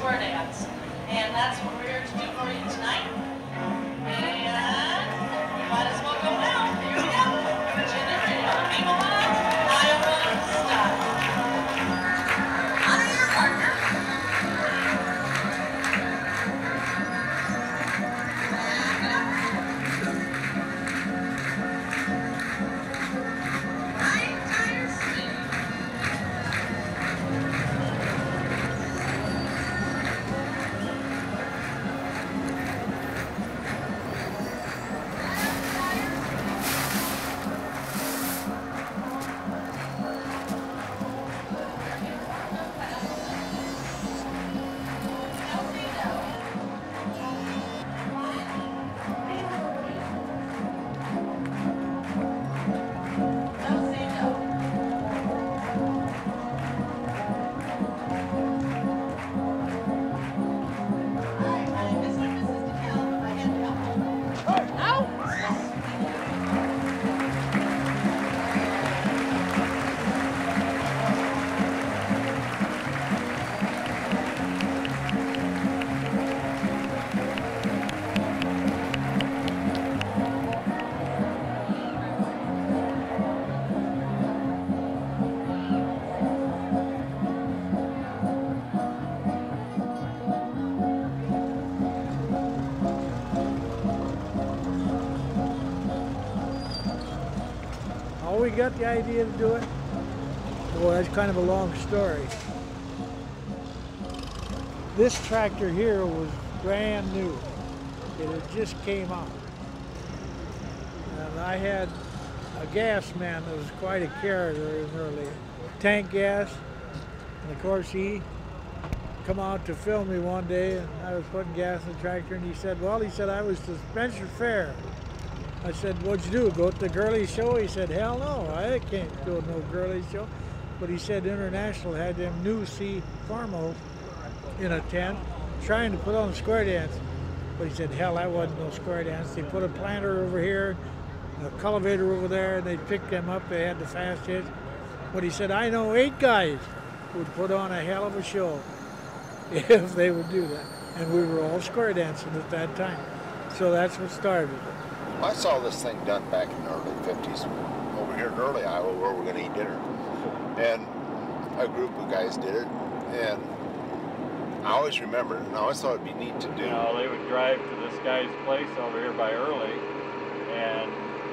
square dance. And that's what we're here to do for you tonight. And you might as well go now. Here we go. Virginia Radio, People Iowa style. Honor your partner. How we got the idea to do it? Well, that's kind of a long story. This tractor here was brand new. It had just came out. And I had a gas man that was quite a character in early. Tank gas. And of course he come out to film me one day and I was putting gas in the tractor and he said, I was to Spencer Fair. I said, what'd you do, go to the girly show? He said, hell no, I can't go to no girly show. But he said International had them new sea formals in a tent trying to put on a square dance. But he said, hell, that wasn't no square dance. They put a planter over here, a cultivator over there, and they picked them up. They had the fast hits. But he said, I know 8 guys who would put on a hell of a show if they would do that. And we were all square dancing at that time. So that's what started it. I saw this thing done back in the early 50s over here in early Iowa where we're going to eat dinner. And a group of guys did it. And I always remember it, and I always thought it'd be neat to do. You know, they would drive to this guy's place over here by Early, and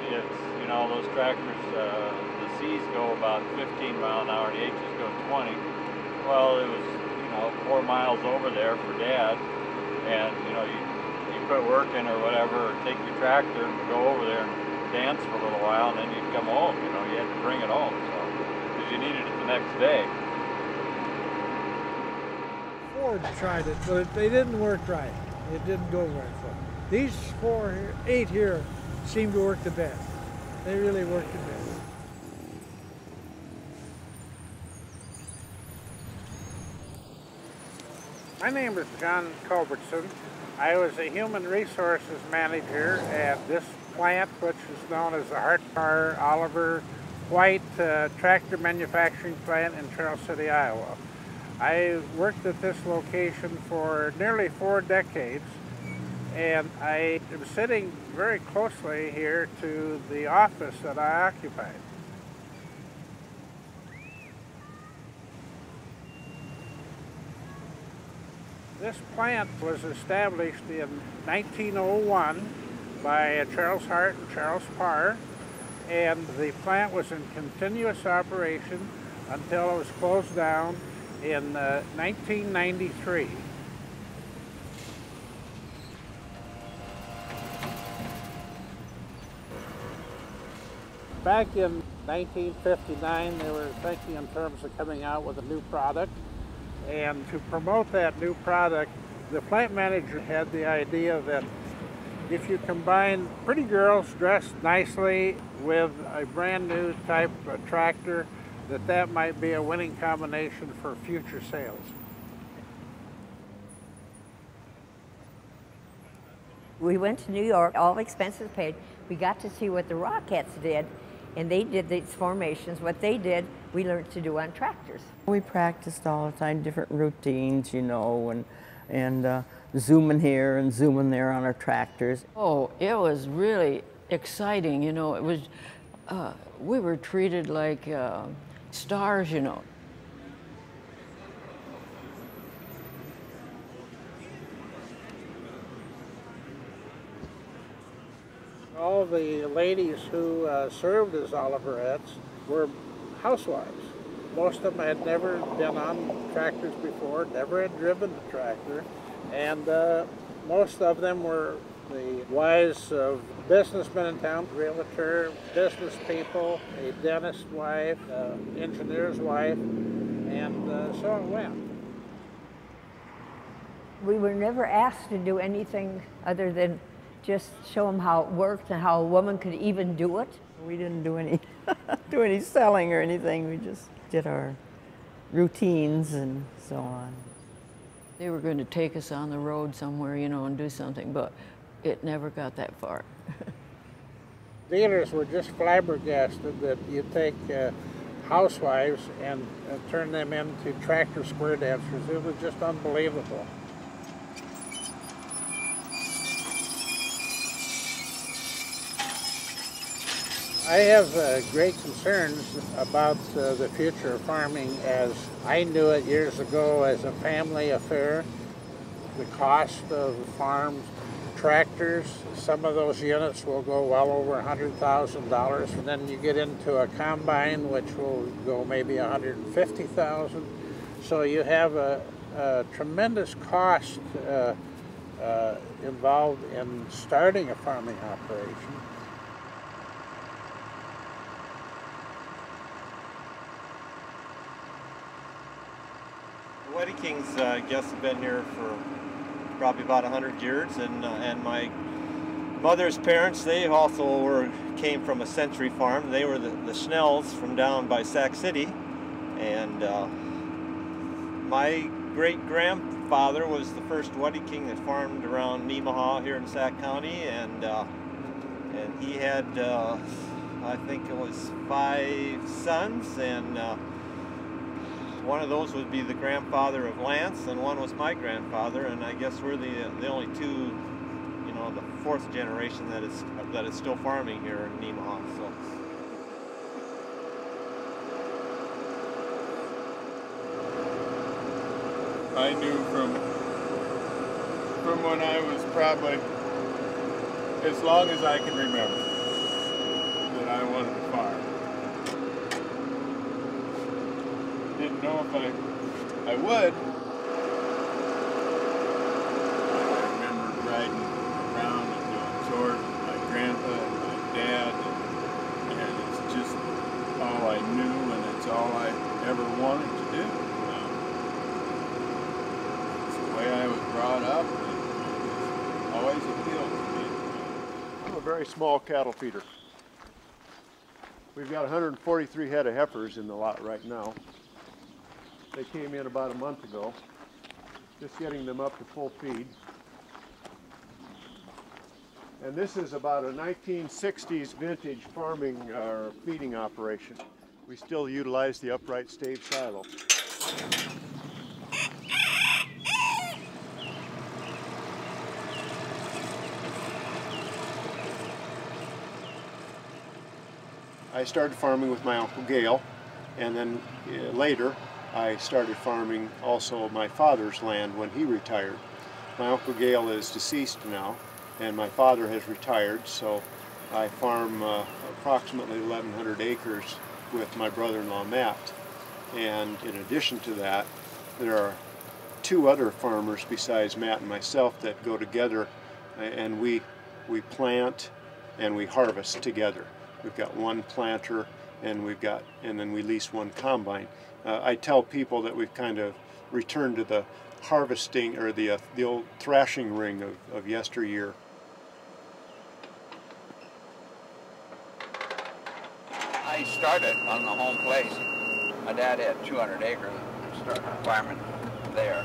it's, you know, those tractors, the C's go about 15 miles an hour, and the H's go 20. Well, it was, you know, 4 miles over there for Dad, and, you know, you quit working or whatever, or take your tractor and go over there and dance for a little while, and then you'd come home. You know, you had to bring it home, so, because you needed it the next day. Ford tried it, but they didn't work right. It didn't go very far. These 8 here seem to work the best. They really work the best. My name is John Culbertson. I was a human resources manager at this plant, which is known as the Hartmar Oliver White Tractor Manufacturing Plant in Charles City, Iowa. I worked at this location for nearly 4 decades, and I am sitting very closely here to the office that I occupied. This plant was established in 1901 by Charles Hart and Charles Parr, and the plant was in continuous operation until it was closed down in 1993. Back in 1959, they were thinking in terms of coming out with a new product. And to promote that new product, the plant manager had the idea that if you combine pretty girls dressed nicely with a brand new type of tractor, that might be a winning combination for future sales. We went to New York, all expenses paid. We got to see what the Rockettes did, and they did these formations. What they did, we learned to do on tractors. We practiced all the time, different routines, you know, and zooming here and zooming there on our tractors. Oh, it was really exciting, you know. It was, we were treated like stars, you know. All the ladies who served as Oliverettes were housewives. Most of them had never been on tractors before, never had driven a tractor, and most of them were the wives of businessmen in town, realtor, business people, a dentist's wife, engineer's wife, and so it went. We were never asked to do anything other than just show them how it worked and how a woman could even do it. We didn't do any, do any selling or anything. We just did our routines and so on. They were going to take us on the road somewhere, you know, and do something, but it never got that far. Dealers were just flabbergasted that you take housewives and turn them into tractor square dancers. It was just unbelievable. I have great concerns about the future of farming as I knew it years ago as a family affair. The cost of farm tractors, some of those units will go well over $100,000. And then you get into a combine which will go maybe $150,000. So you have a tremendous cost involved in starting a farming operation. Weddekings, I guess, have been here for probably about 100 years, and my mother's parents, they also came from a century farm. They were the Snells from down by Sac City, and my great-grandfather was the first Weddeking that farmed around Nemaha here in Sac County, and he had, I think it was 5 sons, and one of those would be the grandfather of Lance, and one was my grandfather, and I guess we're the only two, you know, the 4th generation that is still farming here in Nemaha. So. I knew from when I was probably as long as I can remember that I wanted to farm. Didn't know if I would. I remember riding around and doing chores with my grandpa and my dad, and it's just all I knew, and it's all I ever wanted to do. It's the way I was brought up, and it's always appealed to me. I'm a very small cattle feeder. We've got 143 head of heifers in the lot right now. They came in about a month ago, just getting them up to full feed. And this is about a 1960s vintage farming or feeding operation. We still utilize the upright stave silo. I started farming with my Uncle Gale, and then later I started farming also my father's land when he retired. My Uncle Gale is deceased now, and my father has retired, so I farm approximately 1,100 acres with my brother-in-law Matt. And in addition to that, there are 2 other farmers besides Matt and myself that go together, and we plant and we harvest together. We've got 1 planter, and then we lease 1 combine. I tell people that we've kind of returned to the harvesting or the old thrashing ring of yesteryear. I started on the home place. My dad had 200 acres and started farming there.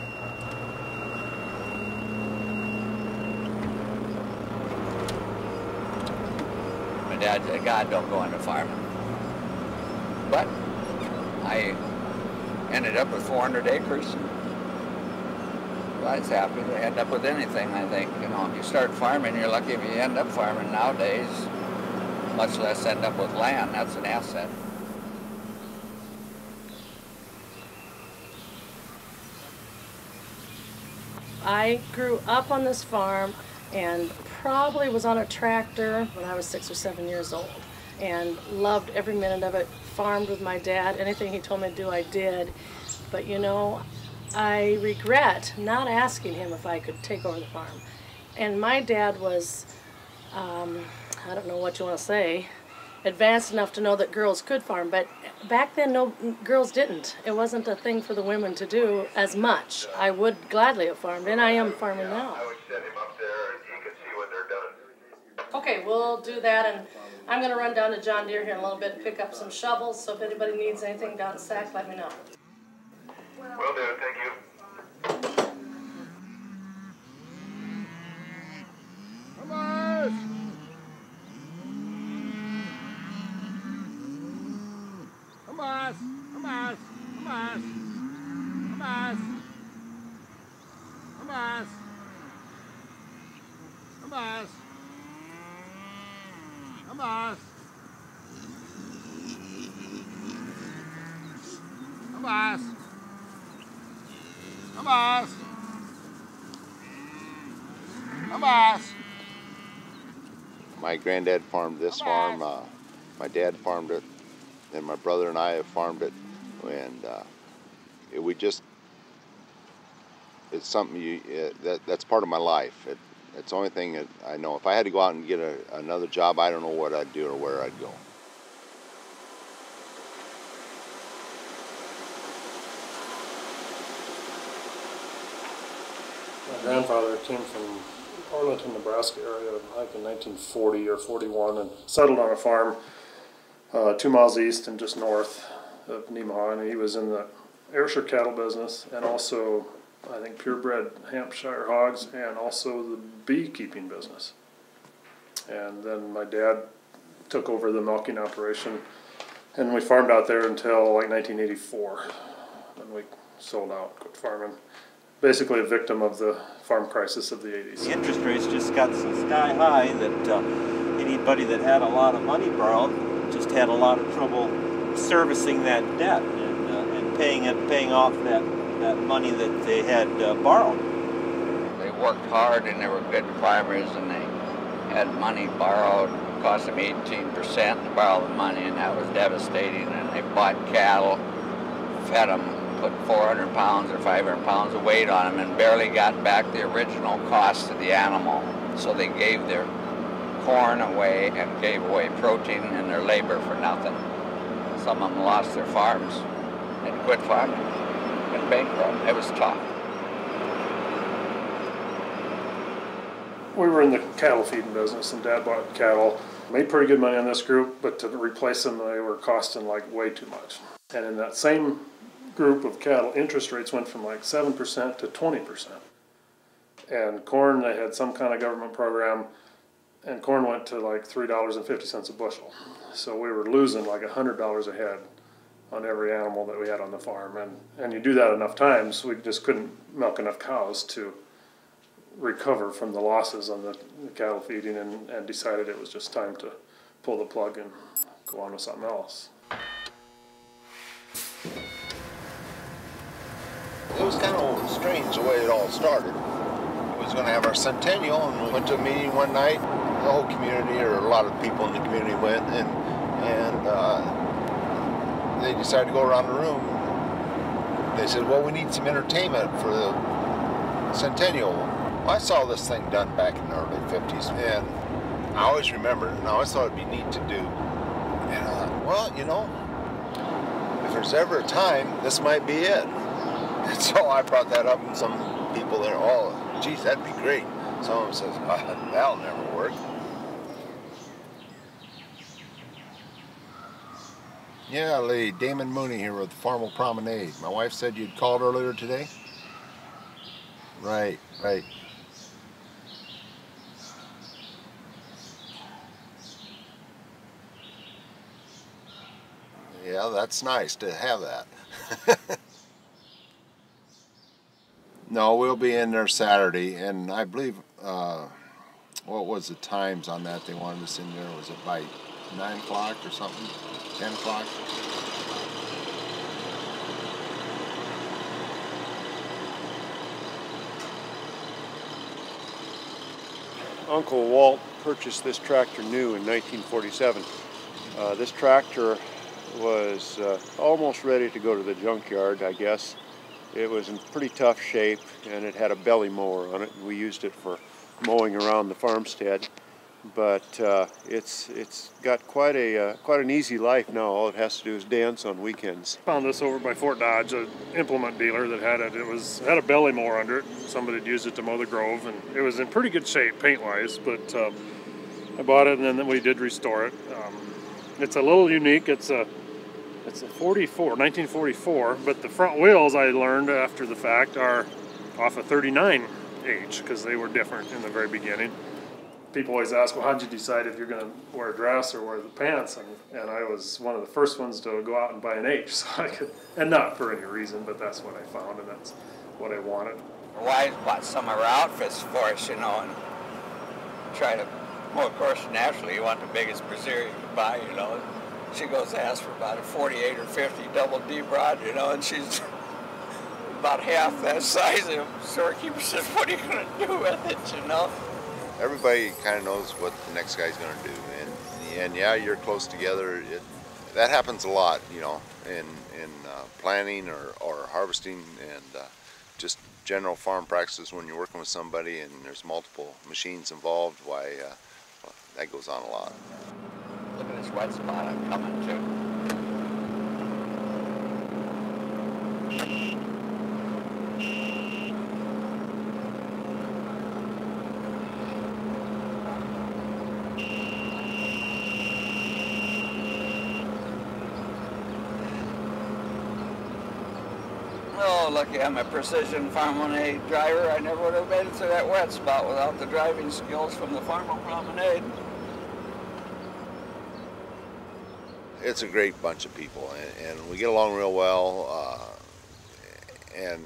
My dad said, God, don't go into farming. But I ended up with 400 acres. I was happy to end up with anything, I think. You know, if you start farming, you're lucky if you end up farming nowadays, much less end up with land. That's an asset. I grew up on this farm and probably was on a tractor when I was 6 or 7 years old and loved every minute of it. Farmed with my dad. Anything he told me to do, I did. But you know, I regret not asking him if I could take over the farm. And my dad was, I don't know what you want to say, advanced enough to know that girls could farm, but back then no, girls didn't. It wasn't a thing for the women to do as much. I would gladly have farmed, and I am farming now. I would set him up there and he could see what they're doing. Okay, we'll do that, and I'm going to run down to John Deere here in a little bit and pick up some shovels, so if anybody needs anything down in Sac, let me know. Will do, thank you. Come on! Come on! Come on! Come on! Come on! Come on! Come on! Come on! Come on! Come on! Come on! My granddad farmed this farm. My dad farmed it, and my brother and I have farmed it. And it's something that's part of my life. It's the only thing that I know. If I had to go out and get another job, I don't know what I'd do or where I'd go. My grandfather came from Arlington, Nebraska area, I think in 1940 or 41, and settled on a farm 2 miles east and just north of Nemaha, and he was in the Ayrshire cattle business and also, I think, purebred Hampshire hogs and also the beekeeping business. And then my dad took over the milking operation, and we farmed out there until like 1984, when we sold out, quit farming. Basically a victim of the farm crisis of the 80s. The interest rates just got so sky high that anybody that had a lot of money borrowed just had a lot of trouble servicing that debt and paying off that money that they had borrowed. They worked hard and they were good farmers and they had money borrowed. It cost them 18% to borrow the money, and that was devastating. And they bought cattle, fed them, put 400 pounds or 500 pounds of weight on them and barely got back the original cost of the animal. So they gave their corn away and gave away protein and their labor for nothing. Some of them lost their farms and quit farming and bankrupt. It was tough. We were in the cattle feeding business, and Dad bought cattle. Made pretty good money on this group, but to replace them, they were costing like way too much. And in that same group of cattle, interest rates went from like 7% to 20%. And corn, they had some kind of government program, and corn went to like $3.50 a bushel. So we were losing like $100 a head on every animal that we had on the farm. And you do that enough times, we just couldn't milk enough cows to recover from the losses on the cattle feeding, and decided it was just time to pull the plug and go on with something else. It was kind of strange the way it all started. We was going to have our centennial, and we went to a meeting one night. The whole community, or a lot of people in the community went, and they decided to go around the room. They said, well, we need some entertainment for the centennial. Well, I saw this thing done back in the early 50s, and I always remembered it, and I always thought it'd be neat to do. And I thought, well, you know, if there's ever a time, this might be it. And so I brought that up, and some people there, oh, geez, that'd be great. Some of them says, that'll never work. Yeah, lady, Damon Mooney here with the Promenade. My wife said you'd called earlier today? Right, right. Yeah, that's nice to have that. No, we'll be in there Saturday, and I believe, what was the times on that they wanted us in there? Was it by 9 o'clock or something? 10 o'clock? Uncle Walt purchased this tractor new in 1947. This tractor was almost ready to go to the junkyard, I guess. It was in pretty tough shape, and it had a belly mower on it. We used it for mowing around the farmstead, but it's got quite an easy life now. All it has to do is dance on weekends. Found this over by Fort Dodge, an implement dealer that had it. It had a belly mower under it. Somebody had used it to mow the grove, and it was in pretty good shape paint-wise, but I bought it, and then we did restore it. It's a little unique. It's a 1944, but the front wheels, I learned after the fact, are off a 39H because they were different in the very beginning. People always ask, well, how'd you decide if you're going to wear a dress or wear the pants? And I was one of the first ones to go out and buy an H, so I could, and not for any reason, but that's what I found, and that's what I wanted. My wife bought some of her outfits for us, and try to, well, of course, naturally, you want the biggest brassiere you can buy, She goes to ask for about a 48 or 50 double D broad, and she's about half that size. And storekeeper says, what are you going to do with it, Everybody kind of knows what the next guy's going to do, and yeah, you're close together. That happens a lot, in planting or harvesting, and just general farm practices when you're working with somebody and there's multiple machines involved. Why, that goes on a lot. Look at this white spot I'm coming to. Oh, lucky I'm a precision Promenade driver. I never would have made it to that wet spot without the driving skills from the Farmer Promenade. It's a great bunch of people, and we get along real well, and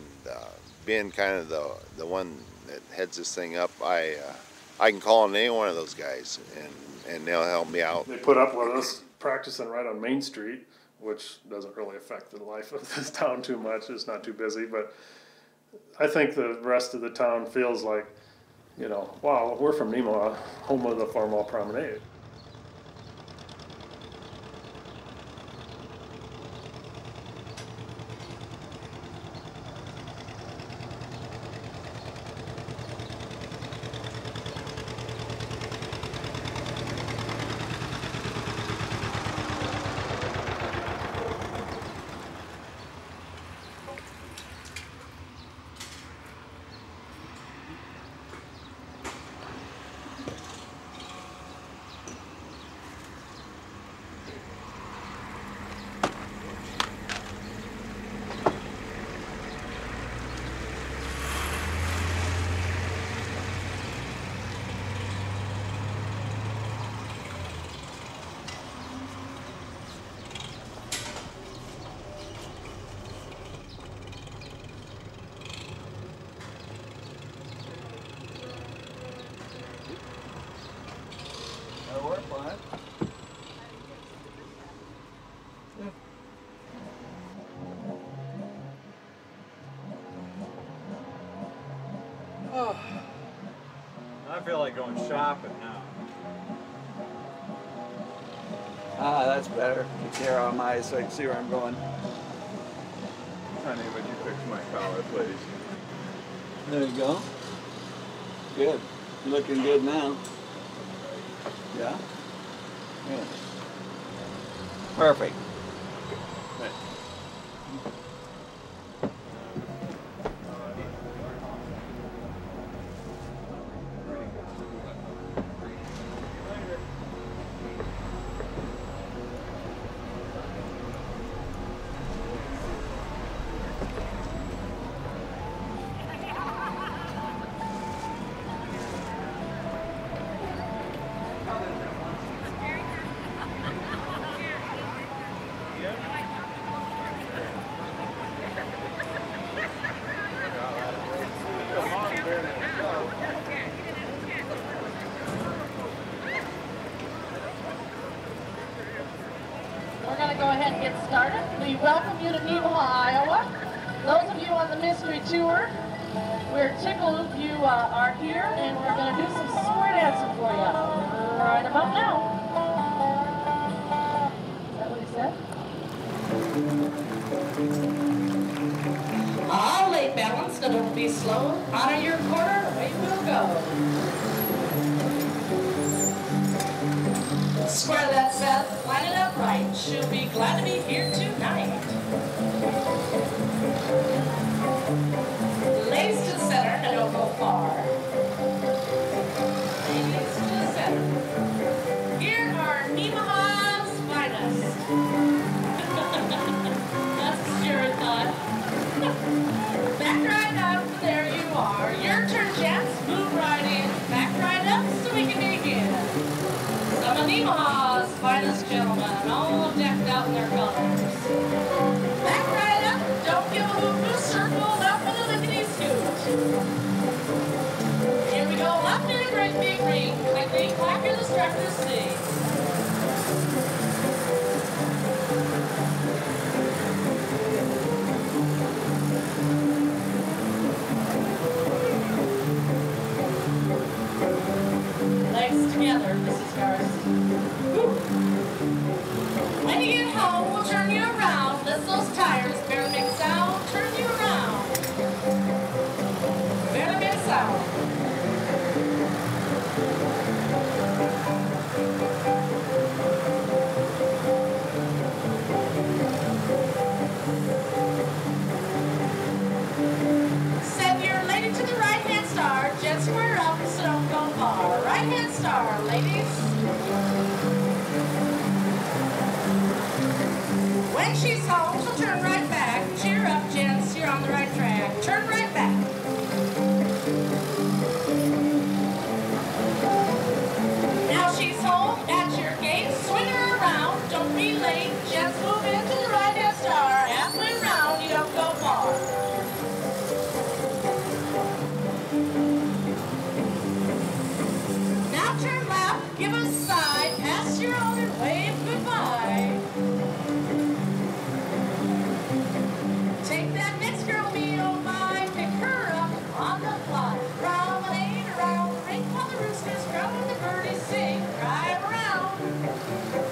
being kind of the one that heads this thing up, I can call on any one of those guys, and they'll help me out. They put up with us practicing right on Main Street, which doesn't really affect the life of this town too much. It's not too busy, but I think the rest of the town feels like, wow, we're from Nemaha, home of the Farmall Promenade. That'll work fine. Oh, I feel like going shopping now. Ah, that's better. Keeps the air on my eyes so I can see where I'm going. Honey, would you fix my collar, please? There you go. Good. Looking good now. Yeah? Yeah. Perfect. get started. We welcome you to Nemaha, Iowa. Those of you on the mystery tour, we're tickled you are here, and we're going to do some square dancing for you right about now. Is that what he said? All lay balanced, now don't be slow. Honor your quarter, away we'll go. Square that set, line it up right. She'll be glad to be here tonight. Ladies to the center, and don't go far. Ladies to the center. Here are Nemaha's finest. That's a scary thought. Back right up, there you are. Your turn, gents. Move right in. Back right up so we can begin. Some of Nemaha's finest gentlemen, all decked out in their colors. Back right up, don't give a hoop, circle up with a lickety-scoot. Here we go, up in a great big ring, clickety-clack in the structure C. Legs together, Mrs. Garst. When you get home, we'll turn you around. Lift those tires, barely make sound. Turn you around. Barely make sound. Send your lady to the right-hand star. Jet square up, so don't go far. Right-hand star, ladies. When she's home, she'll turn right back. Cheer up, gents, you're on the right track. Turn right back. Now she's home, at your gate. Swing her around, don't be late. Gents, move into the right-hand star. Halfway around, you don't go far. Now turn left, give us a side. Pass your own and wave goodbye. Take that next girl, me oh my, pick her up on the fly. Promenade around the ring while the roosters crow and the birdies sing. Drive around,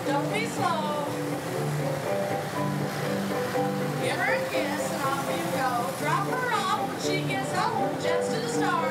don't be slow. Give her a kiss and off you go. Drop her off when she gets home, jets to the stars.